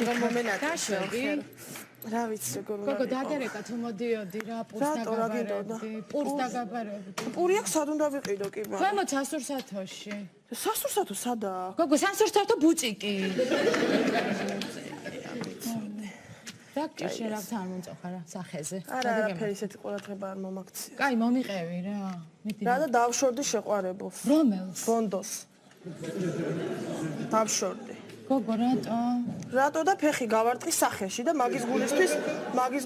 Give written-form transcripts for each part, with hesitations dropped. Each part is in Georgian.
რომ მომენატრე. დაშვები? რა ვიცი როგორ გოგო დაგერეკა თუ მოდიოდი რა პურს დაგაბარებდი. პურს დაგაბარებდი. პური აქ სად უნდა ვიყიდო კი ბა? ქვემოთ სასურსათოში. სასურსათო სადაა? გოგო სასურსათო ბუწიკი. დაგჭირ რა თან მომწოხა რა სახეზე. არა არაფერი ესეთი ყურადღება არ მომაქცია. კაი მომიყევი რა. რა და დავშორდი შეყვარებულს. რომელს? ბონდოს. დავშორდი. გოგო რატო? რატო და ფეხი გავარტყი სახეში და მაგის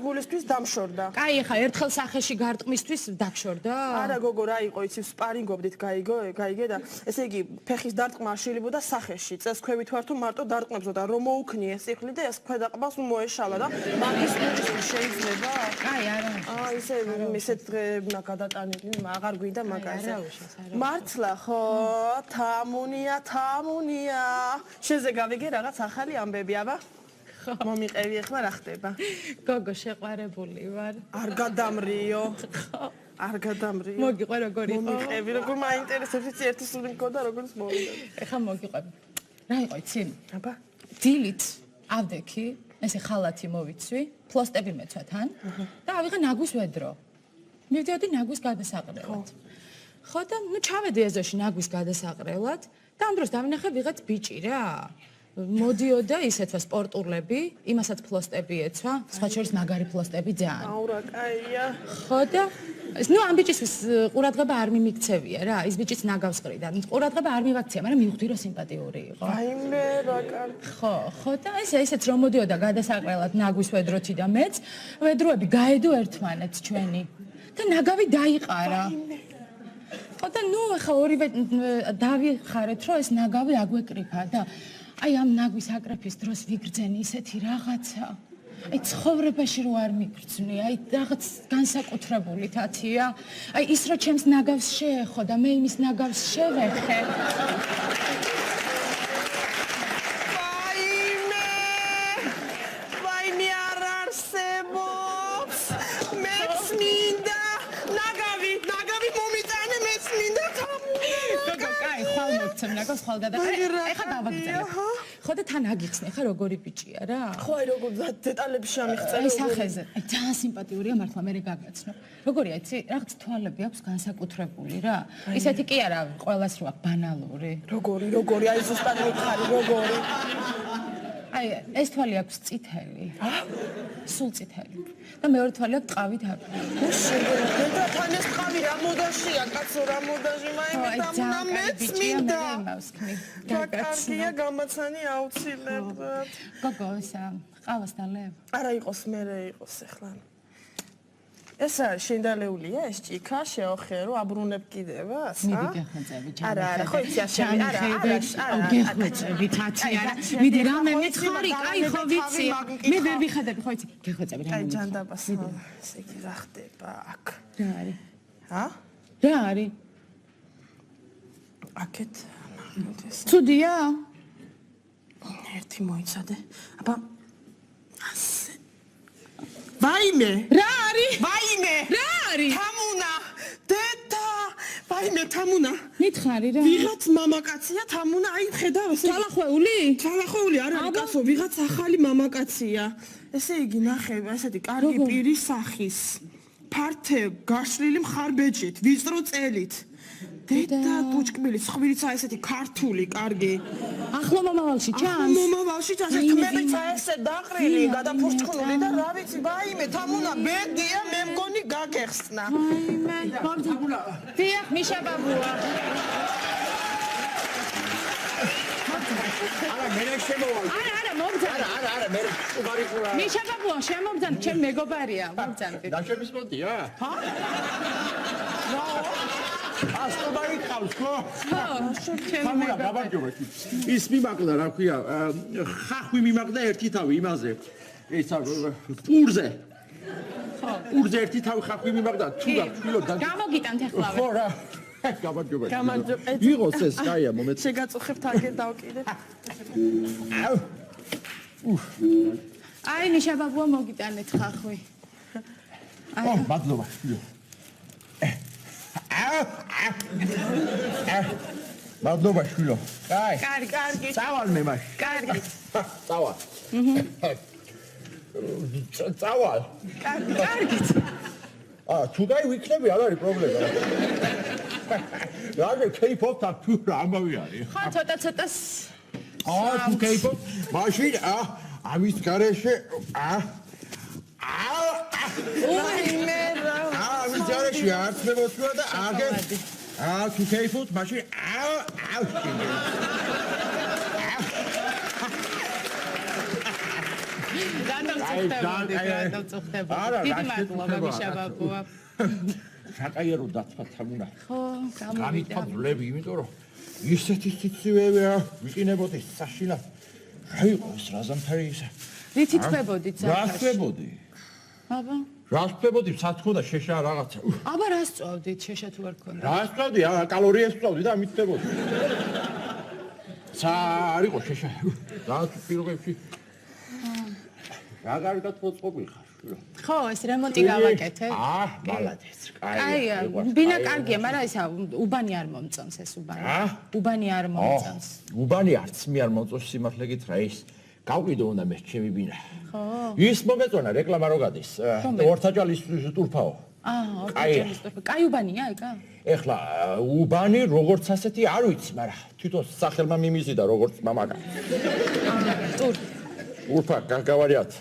გულისთვის დამშორდა. კაი ახლა ერთხელ სახეში გარტყმისთვის დაგშორდა? არა გოგო რა იყო იცი სპარინგობდით გაიგე და ესე იგი ფეხის დარტყმა არ შეიძლება სახეში. წელს ქვევით ვარ თუ მარტო დარტყმებსო და რომ მოუქნიე სიხლი და ეს ქვედაყბას მოეშალა და მაგის გულისთვის შეიძლება? კაი არა. ისე ისეთ დღეებმა გადატანილი აღარ გვიდა მაგაზე. მართლა ხო? თამუნია. შეზე ვიგე რაღაც ახალი ამბები, აბა? მომიყევი ახლა რა ხდება? გოგო შეყვარებული ვარ. არ გადამრიო. არ გადამრიო. მოგიყვე როგორ იყო? მომიყევი, როგორ მაინტერესებს იცი ერთი სული მქონდა როგორც მოვიდა. ეხლა მოგიყვები. რა იყო იცი? აბა? დილით ავდექი, ესე ხალათი მოვიცვი, ფლოსტები მეცვა თან და ავიღე ნაგვის ვედრო. მივდიოდი ნაგვის გადასაყრელად. ხო და ნუ ჩავედი ეზოში ნაგვის გადასაყრელად და ამ დროს დავინახე ვიღაც ბიჭი რა. მოდიოდა ისეთვა სპორტულები, იმასაც ფლოსტები ეცვა, სხვა შორის მაგარი ფლოსტები ძალიან. აუ რა კაია. ხო და ნუ ამ ბიჭისთვის ყურადღება არ მიმიქცევია რა, ის ბიჭიც ნაგავს ყრიდა. ყურადღება არ მივაქცია, მაგრამ მივხვდი რომ სიმპათიური იყო. აიმე რა კარგი. ხო და ესეც რომ მოდიოდა გადასაყრელად ნაგვის ვედროთი და მეც, ვედროები გაედო ერთმანეთს ჩვენი და ნაგავი დაიყარა. ხო და ნუ ახლა ორივე დავიხარეთ რომ ეს ნაგავი აგვეკრიფა და აი ამ ნაგვის აკრეფის დროს ვიგრძენი ისეთი რაღაცა. აი ცხოვრებაში რო არ მიგრძნი, აი რაღაც განსაკუთრებული თათია. აი ის რო ჩემს ნაგავს შეეხო და მე იმის ნაგავს შევეხე. ვაიმე არ არსებობს. მეც მინდა ნაგავი მომიტანე მეც მინდა გოგო კაი ხვალ მოგცემ ნაგავს ხვალ გადაყარე. ეხლა დავაგრძელებ. ხო და თან აგიხსნე ხა როგორი ბიჭია რა. ხო აი როგორ დეტალებში ამიღწევ. აი სახეზე. აი ძალიან სიმპათიურია მართლა მე გაგაცნო. როგორია იცი რაღაც თვალები აქვს განსაკუთრებული რა. ისეთი კი არა ყველას რო აქვს ბანალური. როგორი აი ზუსტად მითხარი როგორი. აი ეს თვალი აქვს წითელი. სულ წითელი. და მეორე თვალი აქვს ტყავი დაბალი. და თან ეს ტყავი რა მოდაშია კაცო რა მოდაში მაინც მეც მინდა. კარგია გამაცანი აუცილებლად. გოგო ისა ყავას და ლევ. არა იყოს მერე იყოს ახლა. ეს არის შენდალეულია ეს ჭიქა შეოხერო აბრუნებ კიდევას მიდი გეხმეწები არა ხო იცი ასემი არა გეხმეწები თათი არა მიდი რამე მითხარი კაი ხო ვიცი მე ვერ ვიხადები ხო იცი გეხმეწები რამე აი ჯანდაბას ესე იგი რა ხდება აქ რა არის ჰა რა არის აქეთ ცუდია ერთი მოიცადე აბა ვაიმე რა არის ვაიმე რა არის თამუნა დედა ვაიმე თამუნა მითხარი რა ვიღაც მამაკაცია თამუნა აი ხედავ ესე თვალახვეული არა კაცო ვიღაც ახალი მამაკაცია ესე იგი ნახე ესეთი კარგი პირის სახის ფართე გაშლილი მხარბეჭით ვიწრო წელით დედა ტუჭკბილი ხვირიცა ესეთი ქართული კარგი ახლო მომავალში ჩანს მომავალში ჩანს თმებიცა ესე დაყრილი გადაფურჩხნული და რა ვიცი ვაიმე თამუნა ბედია მე მგონი გაგეხსნა ვაიმე გამძაბულა დიახ მიშა ბაბუა არა მე შემოვალ არა მომძან არა მე უღარი ყურა მიშა ბაბუა შემომძან ჩემ მეგობარია მომძანდი დაშების მოდია ჰა ასტობარი ყავს ხო? ხო, ჩემი მამულა გავარჯობეთ. ის მიმაკდა, რა ქვია, ხახვი მიმაკდა ერთი თავი იმაზე. ისა პურზე. ხო. პურზე ერთი თავი ხახვი მიმაკდა, თუ და ფილო და გამოგიტანთ ახლავე. ხო რა. გავარჯობეთ. გამარჯობეთ. იღოს ეს, კაია, მომეც. შეგაწუხებთ აგერ დავკიდე. აი, ნიშა ბაბუა მოგიტანეთ ხახვი. ო, მადლობა. მადლობა შვილო. კაი. კარგი. წავალ მე მაშინ. კარგი. წავალ. წავალ. კარგით. თუ გაი ვიქნები არ არის პრობლემა. რადგან K-pop-თან თუ რა ამბავი არის. ხო, ცოტა-ცოტას თუ K-pop, მაშინ ამის გარეშე ამის გარეშე არც მე მოწვა და აგერ თუ K-pop, მაშინ დიდი მადლობა მიშაბაბუა. საკაიერო დაცვა თამუნა. ხო, გამოვიდა. გამიწავლები, იმიტომ რომ ისეთი სიცივეა, ვიყინებოდი საშინად. რა იყო ეს რაზამთარი ისა? რითი თქვებოდით რა თქვებოდი? აბა. რა თქვებოდი, სათქონდა შეშა რაღაცა. აბა რა სწავლდით, შეშა თუ არ ქონდა? რა სწავლდი, კალორიებს სწავლდი და ამით ხდებოდი. არ იყო შეშა. რა პირობებში. რა გარდა თოწყობი ხარ? ხო, ეს რემონტი გავაკეთე. მალადეც. აი, ბინა კარგია, მაგრამ ისა უბანი არ მომწონს ეს უბანი. უბანი არ მომწონს. უბანი არც მე არ მომწონს სიმართლე გითხრა ის. გავყიდო უნდა მე ჩემი ბინა. ხო. ის მომეწონა რეკლამა რო გადის. ორთაჭალის ტურფაო. ორთაჭალის ტურფა. კაი უბანია ეკა? ეხლა უბანი როგორც ასეთი არ ვიცი, მაგრამ თვითონ სახელმა მიმიზიდა როგორც მამაკა. ტურფა გაგავარიათ.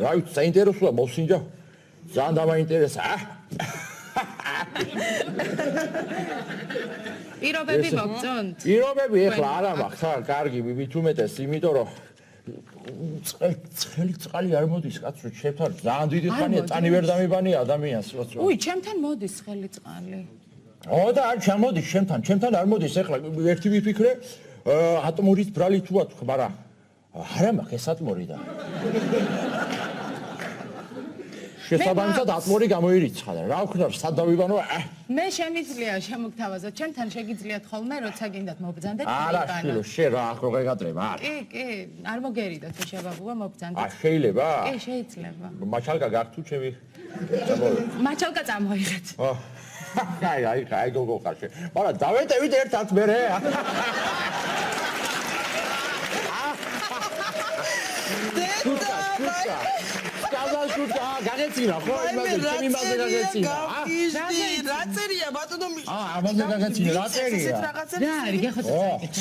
რა ვიცი, საინტერესოა მოსინჯა. ძალიან დამაინტერესა. პირობები მოგწონთ? პირობები ეხლა არა მაქვს, კარგი, მით უმეტეს, იმიტომ რომ ცხელი წყალი არ მოდის კაცო, ჩემთან ძალიან დიდი ხანია წანი ვერ დამიბანია ადამიანს, როცა. უი, ჩემთან მოდის ცხელი წყალი. და არ ჩამოდის ჩემთან არ მოდის, ეხლა ერთი ვიფიქრე, ატმორის ბრალი თუ ათხ, მაგრამ არა მაქვს ეს ატმორი და შესაბამისად ატმორი გამოირიცხა და რა ვქნა სად დავიბანო მე შემიძლია შემოგთავაზოთ ჩემთან შეგიძლიათ ხოლმე როცა გინდათ მობძანდეთ არა შვილო შე რა ახლა გეგატრება კი არ მოგერიდოთ შევაბუა მობძანდეთ შეიძლება კი შეიძლება მაჩალკა გართუ ჩემი მაჩალკა წამოიღეთ აი გოგო ხარშე მაგრამ დავეტევით ერთად მერე შუტა გაგეცინა ხო იმაზე ჩემი მასე გაგეცინა რა წერია ბატონო მიშა ამაზე გაგეცინა რა წერია რა არის გეხოთ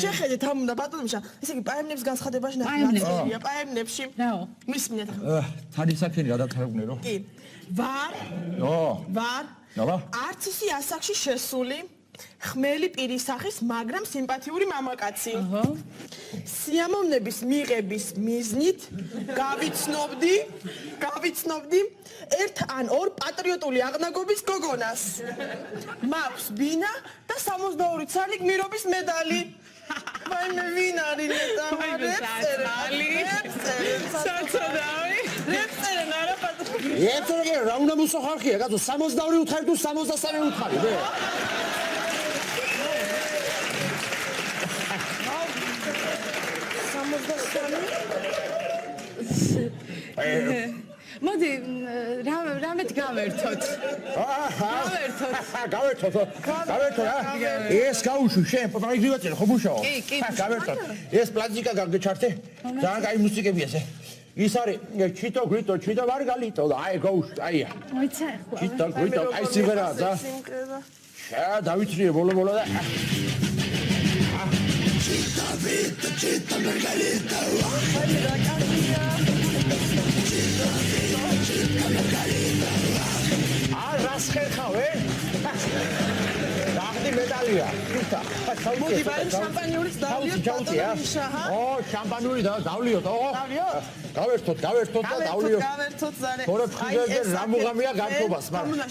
შეხედეთ ამ უნდა ბატონო მიშა ესე იგი პაემნებს განცხადებაში ნახე პაემნებში რაო მისმინეთ თარისაკენი გადათარგმნე რო კი ვარ არც ისი ასაკში შესული ხმელი პირის სახის, მაგრამ სიმპათიური მამაკაცი. სიამოვნების მიღების მიზნით გავიცნობდი ერთ ან ორ პატრიოტული აღნაგობის გოგონას. მაქვს ბინა და 62 წელი გმირობის მედალი. ვაიმე ვინ არის მეტამარი? საცოდავი. რეპწერენ არა პატრიოტული. ეცერგე რა უნდა მოსახარხია, კაცო 62 უთხარი თუ 63 უთხარი, მე. მოდი რამეთ გავერთოთ ეს გაუშვი შენ პატრიგივაჭე ხო მუშაო გავერთოთ ეს პლაზიკა გაგეჩართე ძალიან კაი მუსიკებია ეს ის არის ჩიტო გრიტო ჩიტო მარგალიტო აი გაუშვი აია მოიცა ხო ჩიტო გრიტო აი სიმღერაა და დავითრიე ბოლო და Chita Margarita Arras ხერხავე? დაღდი მედალია. მოდი ბარი შამპანიურიც დავლიოთ ბატონო მიშა. შამპანიური და დავლიოთ, გავერთოთ და დავლიოთ. გავერთოთ ზარე. თორე ფხიზერზე რა მუღამია გართობას, მაგრამ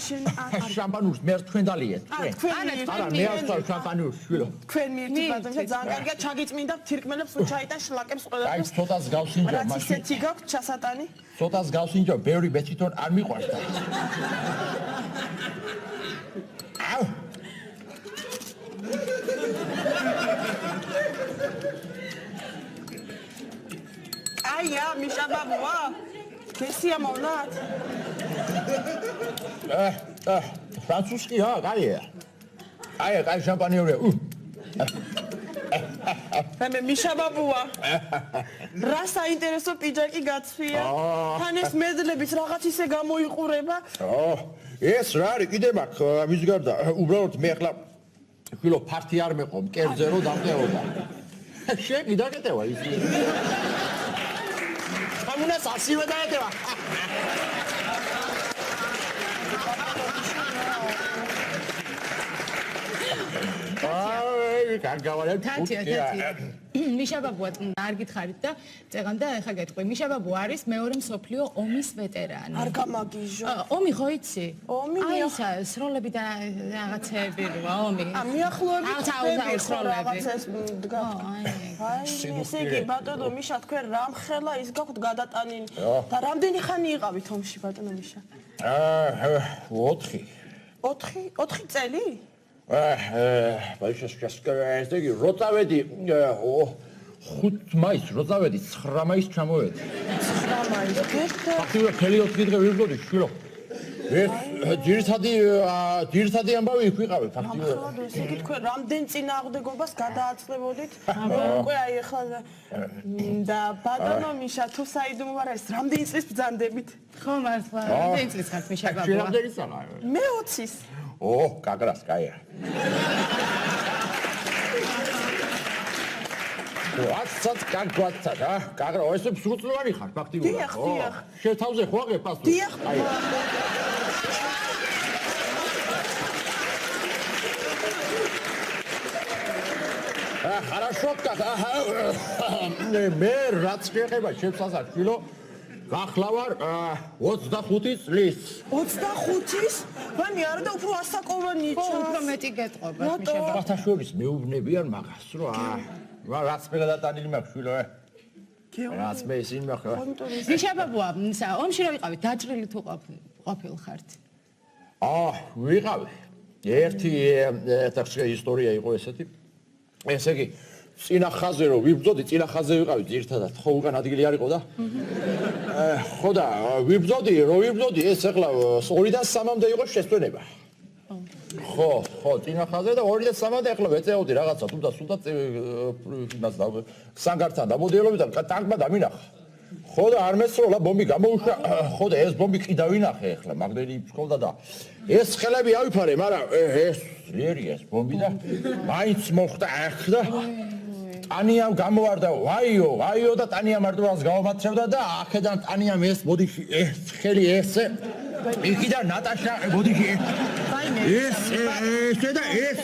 შამპანურს მე თქვენ დალიეთ. არა, მე არ ვთვალ შამპანურს, შვილო. თქვენ მიერთი ბატონო, ძალიან კარგია, ჩაგიწმინდა თირკმელებს უჩაიტა შლაკებს ყველაფერს. აი, ცოტას გავსინჯა მაშინ. რაც ისეთი გაქვს ჩასატანი? ცოტას გავსინჯა, ბევრი ბეთითონ არ მიყვარს და. Aia, Misha babua. Kesiya mavlat. Fransuski ha, kaiya. Aia, kai şampaniyore. მე მიშაბაბუა. რა საინტერესო პიჯაკი გაცვია. თან ეს მედლებით რაღაც ისე გამოიყურება. ეს რა არის კიდე მაქვს მის გარდა უბრალოდ მე ახლა ხილო ფართი არ მეყო მკერდზე რომ დამტეოდა. შენ კიდაკეთევა ის. ამუნას ასივე დაეთევა. აი, კანგავალე. თათია. მიშაბაბუა არ გითხარით და წეგან და ეხა გეტყვი. მიშაბაბუა არის მეორე მსოფლიო ომის ვეტერანი. არ გამაგიჟო. ომი ხო იცი? ომი აი ისა სროლები და რაღაცეები როა ომი. მიახლოებით სროლები. აი, ესე იგი ბატონო მიშა თქვენ რამხელა ის გაქვთ გადატანილი და რამდენი ხანი იყავით ომში ბატონო მიშა? 4. 4 წელი? ბაიშას ესე იგი როწავედი 5 მაისს როწავედი 9 მაისს ჩამოვედი. 9 მაისს გერთა. ფაქტობრივად მთელი 4 დღე ვიბრძოდი შვილო. ეს ძირითადი ამბავი იქ ვიყავი ფაქტობრივად. ახლა ესე იგი თქვენ რამდენ წინააღმდეგობას გადააცლებოდით? უკვე აი ახლა და ბატონო მიშა თუ საიდუმლო არ არის რამდენი წლის ბრძანდებით? ხო მართლა რამდენი წლის ხართ მიშაბაბუა? შენამდენი სალა. მე 20-ის. კაგრას, კაია. ვაცაც კაგვაცა და კაგრა, ესე სრულწლოვანი ხარ ფაქტიურად. დიახ. შენ თავზე ხო აღებ პასუხი? დიახ. хорошо, მე რაც შეეხება ჩემს სასაჩვილო გახლავარ 25 წლის. 25-ის? ვანი არა და უფრო ასაკოვანი ხო უფრო მეტი გეტყობა მიშაბაბუა. ბათაშორის მეუბნებიან მაგას რომ რაც მე გადატანილი მაქვს შვილო რაც მე ისინი მაქვს. მიშაბაბუა ომში რა ვიყავით დაჭრილი თუ ყოფილ ხართ? ვიყავი. ერთი ისტორია იყო ესეთი. ესე იგი წინა ხაზზე რომ ვიბრძოდი, წინა ხაზზე ვიყავი ძირთადად. ხო უკან ადგილი არ იყო და ხო და ვიბრძოდი ეს ახლა 2-დან 3-მდე იყო შესვენება. ხო, წინა ხაზზე და 2-დან 3-მდე ახლა ვეწეოდი რაღაცა, თუმცა სულაც იმას და სანგართან დამოდიელობიდან ტანკმა დამინახა. ხო და არ მესროლა ბომბი გამოუშვა. ხო და ეს ბომბი კიდევ ვინახე ახლა მაგდენი ფსკოვდა და ეს ხელები ავიფარე, მაგრამ ეს ძლიერია ეს ბომბი და მაინც მოხდა ახლა ტანიამ გამოვარდა ვაიო და ტანიამ მარტოას გავამაცრევდა და აქედან ტანიამ ეს ბოდიში ეს ხელი ესე იქიდან ნატაშა ბოდიში ეს და ეს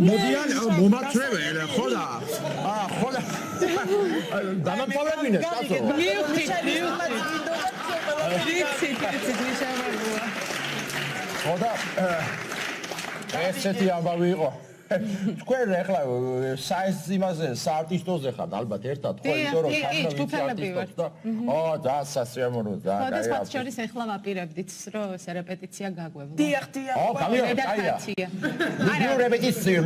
მოდიან მომაცრევენ ხო და დამამთავრებინეს კაცო ხო და ესეთი ამბავი იყო თქვენ ახლა საის იმაზე საარტისტოზე ხართ ალბათ ერთად ხო იმიტომ რომ ჯგუფელები ვართ და სასიამოვნო და ხო და სხვათა შორის ახლა ვაპირებდით რომ ეს რეპეტიცია გაგვევლა დიახ მედათაცია არა რეპეტიცია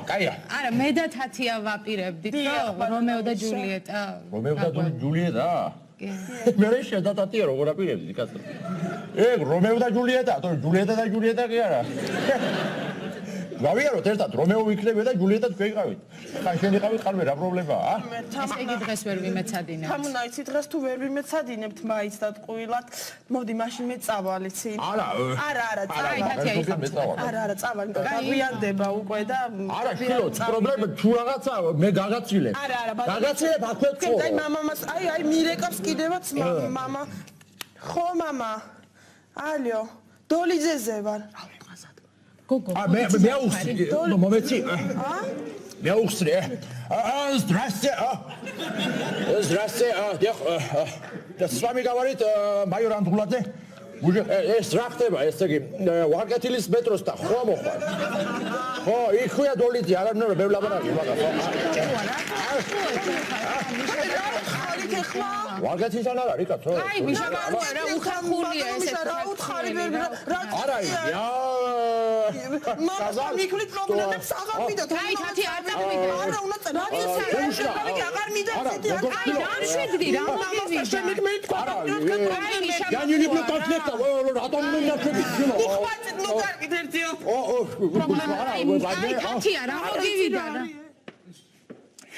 კაია არა მედათაცია ვაპირებდით რომ რომეო და ჯულიეტა მე შედატატია როგორ აპირებდი კაცო რომეო და ჯულიეტა თუ ჯულიეტა კი არა გავიაროთ ერთად რომეო ვიქნებია და ჯულიეტა თქვენ იყავით. ხან შენ იყავით ხარ რა პრობლემაა? ესე იგი დღეს ვერ ვიმეცადინებთ. თამუნა იცი დღეს თუ ვერ ვიმეცადინებთ მაინც და ტყუილად. მოდი მაშინ მე წავალ იცი. არა, წავალ. გაგვიანდება უკვე და არა, შილო, პრობლემა თუ რაღაცა მე გაგაცილებ. გაგაცილებ აქვე წო. აი მამამას, აი მირეკავს კიდევაც მამა. ხო მამა. ალიო, დოლიძეზე ვარ. გოგო მე უხსნი მომეცი მე უხსნი და с вами говорит майор андгуладзе ეს რა ხდება ესე იგი ვარკეთილის მეტროს და ხო მოხარ ხო იქვეა დოლიძე არ ამნორ ბევრ ლაბარაკი მაგას ვარკეთის არ არის კაცო აი მიშაბაბუა რა უხახულია ესე რა უთხარი ვერ არა მამა მიქვლით პრობლემებს აღარ მიდათ აი თათი არ წავიდა არა უნდა აღარ მიდათ აი დამშვიდდი რა მოგივიდა მე თქვა განილი კონფლიქტა რატომ მინახებით შილო იხვაწით ნუ კარგით ერთიო პრობლემა არა თათია რა მოგივიდა რა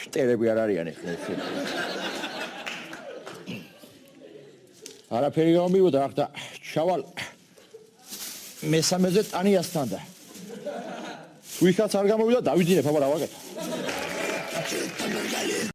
შტერები არ არიან ეხლა ეს. არაფერი გამივიდა ახლა ჩავალ მესამეზე ტანიასთან და ვიხაც არ გამოვიდა დავიძინებ აბა რა ვაკეთო